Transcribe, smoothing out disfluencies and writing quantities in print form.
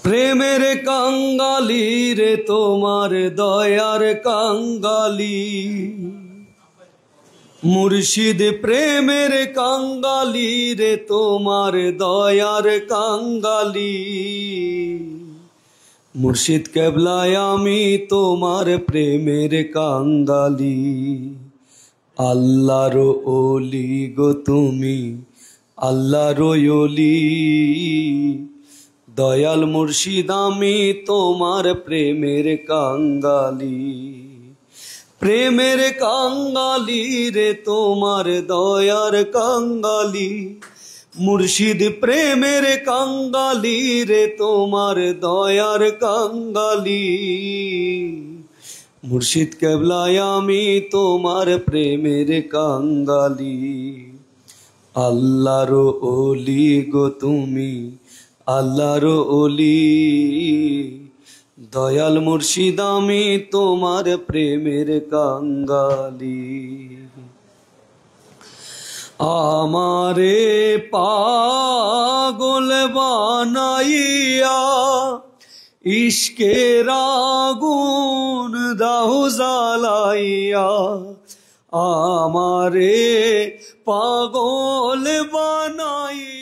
প্রেমের কাঙ্গালি রে তোমার দয়ার কাঙ্গালি, মুর্শিদ প্রেমের কাঙ্গালি রে তোমার দয়ার কাঙ্গালি। মুর্শিদ কেবলায় আমি তোমার প্রেমের কাঙ্গালি। আল্লাহর ওলি গো তুমি, আল্লাহর ওলি, দয়াল মুর্শিদ আমি তোমার প্রেমের কাঙ্গালি। প্রেমের কাঙ্গালি রে তোমার দয়ার কাঙ্গালি, মুর্শিদ প্রেমের কাঙ্গালি রে তোমার দয়ার কাঙ্গালি। মুর্শিদ কেবলায় আমি তোমার প্রেমের কাঙ্গালি। আল্লাহর ওলি গো তুমি, আল্লাহর ওলি, দয়াল মুর্শিদ আমি তোমার প্রেমের কাঙ্গালি। আমারে পাগল বানাইয়া ইশকের আগুন দাও জ্বালাইয়া, আমারে পাগল বানাইয়া